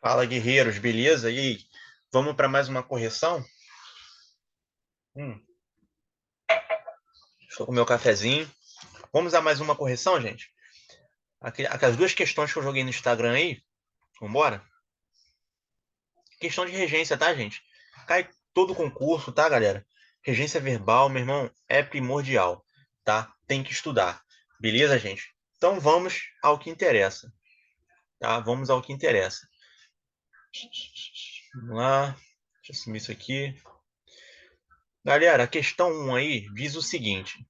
Fala, guerreiros, beleza? E aí, vamos para mais uma correção? Hum, Estou com meu cafezinho. Vamos a mais uma correção, gente? Aquelas duas questões que eu joguei no Instagram aí, vambora? Questão de regência, tá, gente? Cai todo concurso, tá, galera? Regência verbal, meu irmão, é primordial, tá? Tem que estudar. Beleza, gente? Então vamos ao que interessa, tá? Vamos ao que interessa. Vamos lá. Deixa eu sumir isso aqui. Galera, a questão 1 aí diz o seguinte: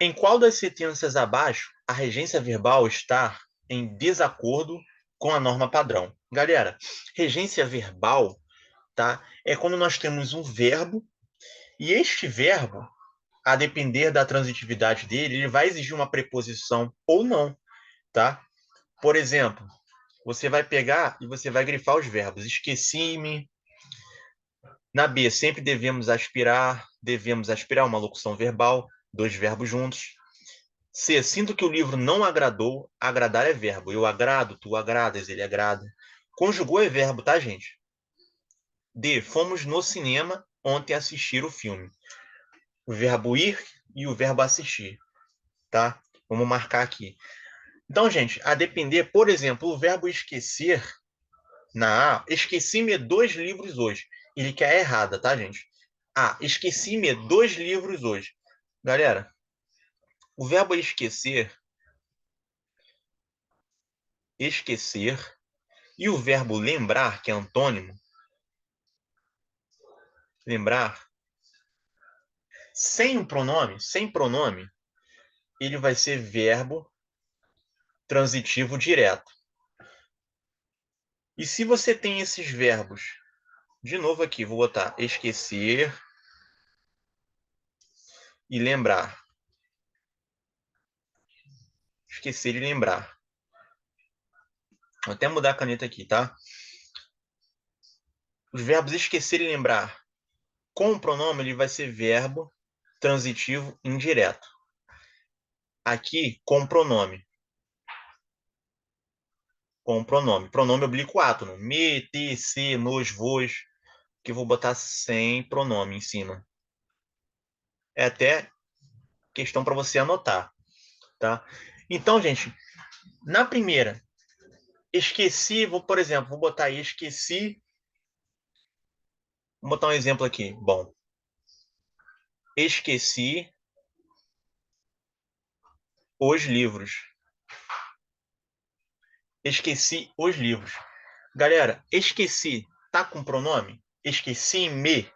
em qual das sentenças abaixo a regência verbal está em desacordo com a norma padrão? Galera, regência verbal, tá? É quando nós temos um verbo e este verbo, a depender da transitividade dele, ele vai exigir uma preposição ou não, tá? Por exemplo, você vai pegar e você vai grifar os verbos. Esqueci-me. Na B, sempre devemos aspirar uma locução verbal, dois verbos juntos. C. Sinto que o livro não agradou. Agradar é verbo. Eu agrado, tu agradas, ele agrada. Conjugou é verbo, tá, gente? D. Fomos no cinema ontem assistir o filme. O verbo ir e o verbo assistir, tá? Vamos marcar aqui. Então, gente, a depender, por exemplo, o verbo esquecer na A, esqueci-me dois livros hoje. Ele quer errada, tá, gente? Ah, esqueci-me dois livros hoje. Galera, o verbo esquecer, e o verbo lembrar, que é antônimo, lembrar, sem pronome, ele vai ser verbo transitivo direto. E se você tem esses verbos, de novo aqui, vou botar esquecer e lembrar. Esquecer e lembrar. Vou até mudar a caneta aqui, tá? Os verbos esquecer e lembrar com o pronome, ele vai ser verbo transitivo indireto. Aqui, com pronome. Com pronome. Pronome oblíquo átono. Me, te, se, nos, vos. Que eu vou botar sem pronome em cima. É até questão para você anotar, tá? Então, gente, na primeira, esqueci, por exemplo, vou botar aí, esqueci. Vou botar um exemplo aqui. Bom, esqueci os livros. Esqueci os livros. Galera, esqueci tá com pronome? Esqueci-me.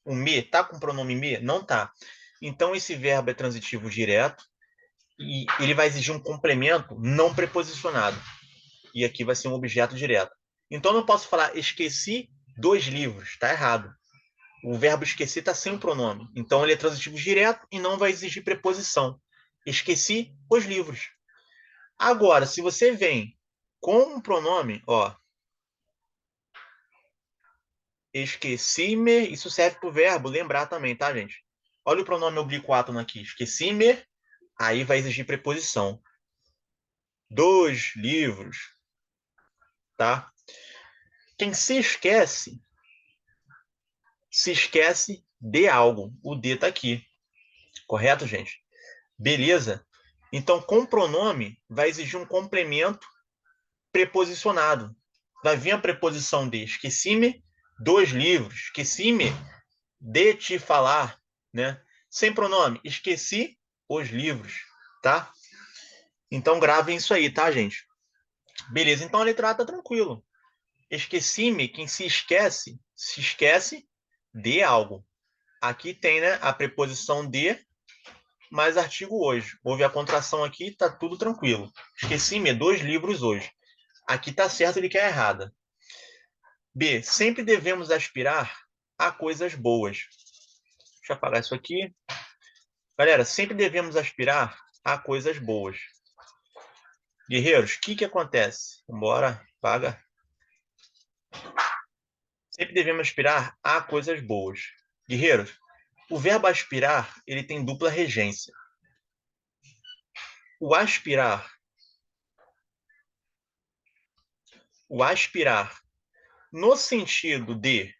O me tá com pronome me? Não tá. Então esse verbo é transitivo direto e ele vai exigir um complemento não preposicionado. E aqui vai ser um objeto direto. Então eu não posso falar esqueci dos livros, tá errado. O verbo esquecer está sem o pronome. Então ele é transitivo direto e não vai exigir preposição. Esqueci os livros. Agora, se você vem com um pronome, ó, esqueci-me, isso serve para o verbo lembrar também, tá, gente? Olha o pronome oblíquo átono aqui. Esqueci-me, aí vai exigir preposição. Dos livros, tá? Quem se esquece de algo. O de tá aqui. Correto, gente? Beleza? Então, com pronome, vai exigir um complemento preposicionado. Vai vir a preposição de esqueci-me dos livros, esqueci-me de te falar, né? Sem pronome, esqueci os livros, tá? Então, gravem isso aí, tá, gente? Beleza, então a letra A tá tranquilo. Esqueci-me, quem se esquece de algo. Aqui tem, né, a preposição de mais artigo hoje. Houve a contração aqui, tá tudo tranquilo. Esqueci-me dois livros hoje. Aqui tá certo, ele quer errada. B. Sempre devemos aspirar a coisas boas. Deixa eu apagar isso aqui. Galera, sempre devemos aspirar a coisas boas. Guerreiros, o que acontece? Vambora, paga. Sempre devemos aspirar a coisas boas. Guerreiros, o verbo aspirar, ele tem dupla regência. O aspirar o aspirar no sentido de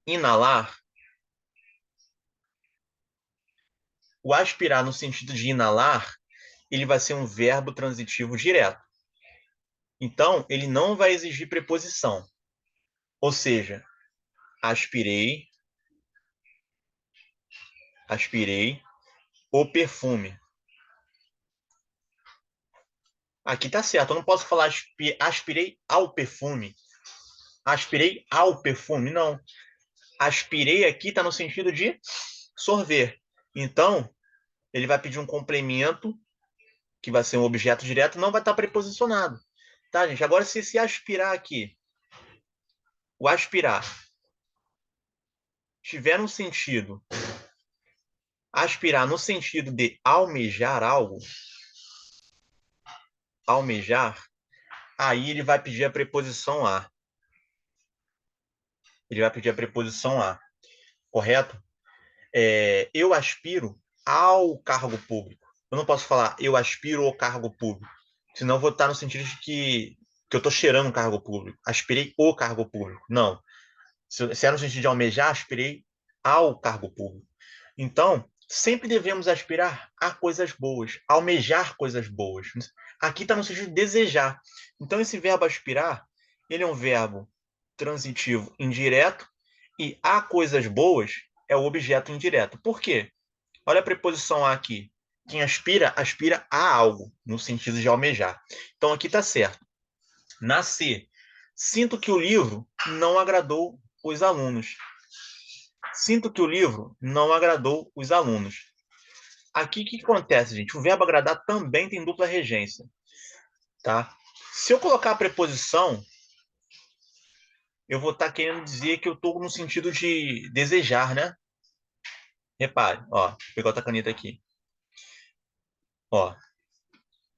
inalar, o aspirar no sentido de inalar, ele vai ser um verbo transitivo direto. Então, ele não vai exigir preposição. Ou seja, aspirei o perfume. Aqui tá certo, eu não posso falar aspirei ao perfume. Aspirei ao perfume, não. Aspirei aqui está no sentido de sorver. Então, ele vai pedir um complemento, que vai ser um objeto direto, não vai estar preposicionado. Tá, gente? Agora, se aspirar aqui, o aspirar tiver um sentido, aspirar no sentido de almejar algo, almejar, aí ele vai pedir a preposição a. Ele vai pedir a preposição a, correto? Eu aspiro ao cargo público. Eu não posso falar eu aspiro ao cargo público, senão eu vou estar no sentido de que eu estou cheirando um cargo público. Aspirei o cargo público. Não. Se é no sentido de almejar, aspirei ao cargo público. Então, sempre devemos aspirar a coisas boas, almejar coisas boas. Aqui está no sentido de desejar. Então, esse verbo aspirar, ele é um verbo transitivo indireto e a coisas boas é o objeto indireto. Por quê? Olha a preposição a aqui. Quem aspira, aspira a algo, no sentido de almejar. Então, aqui está certo. Na C, sinto que o livro não agradou os alunos. Sinto que o livro não agradou os alunos. Aqui, o que acontece, gente? O verbo agradar também tem dupla regência. Tá? Se eu colocar a preposição, eu vou estar querendo dizer que eu estou no sentido de desejar, né? Repare, ó, vou pegar outra caneta aqui. Ó,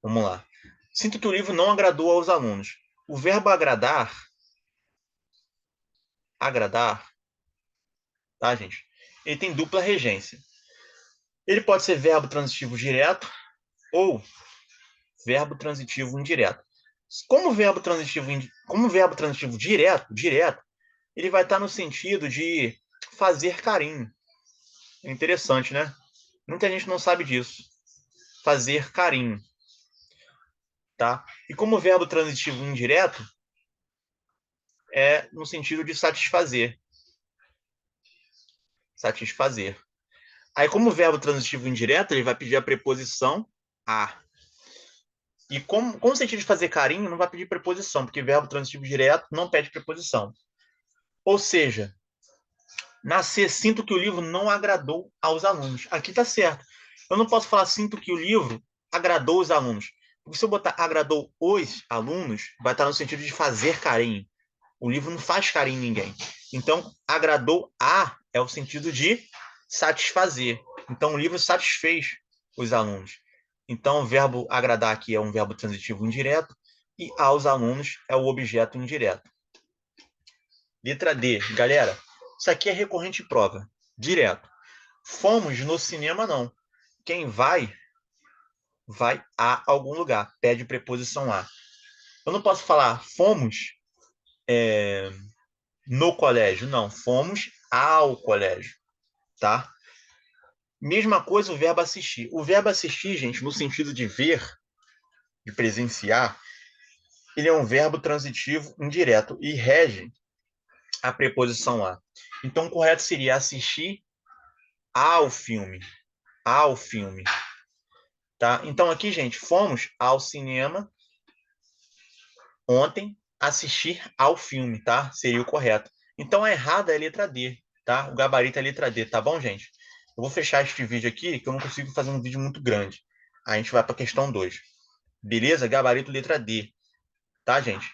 vamos lá. Sinto que o livro não agradou aos alunos. O verbo agradar, tá, gente? Ele tem dupla regência. Ele pode ser verbo transitivo direto ou verbo transitivo indireto. Como verbo transitivo direto, ele vai estar no sentido de fazer carinho. É interessante, né? Muita gente não sabe disso. Fazer carinho, tá? E como verbo transitivo indireto, é no sentido de satisfazer. Satisfazer. Aí, como verbo transitivo indireto, ele vai pedir a preposição a. E com o sentido de fazer carinho, não vai pedir preposição, porque verbo transitivo direto não pede preposição. Ou seja, nascer, sinto que o livro não agradou aos alunos. Aqui está certo. Eu não posso falar sinto que o livro agradou os alunos. Porque se eu botar agradou os alunos, vai estar no sentido de fazer carinho. O livro não faz carinho em ninguém. Então, agradou a é o sentido de satisfazer. Então, o livro satisfez os alunos. Então, o verbo agradar aqui é um verbo transitivo indireto e aos alunos é o objeto indireto. Letra D, galera, isso aqui é recorrente em prova, direto. Fomos no cinema, não. Quem vai a algum lugar, pede preposição a. Eu não posso falar fomos no colégio, não. Fomos ao colégio, tá? Mesma coisa o verbo assistir. O verbo assistir, gente, no sentido de ver, de presenciar, ele é um verbo transitivo indireto e rege a preposição a. Então, o correto seria assistir ao filme. Ao filme. Tá? Então, aqui, gente, fomos ao cinema ontem assistir ao filme, tá? Seria o correto. Então, a errada é a letra D, tá? O gabarito é a letra D, tá bom, gente? Eu vou fechar este vídeo aqui, que eu não consigo fazer um vídeo muito grande. Aí a gente vai para a questão 2. Beleza? Gabarito letra D. Tá, gente?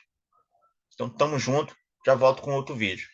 Então, tamo junto. Já volto com outro vídeo.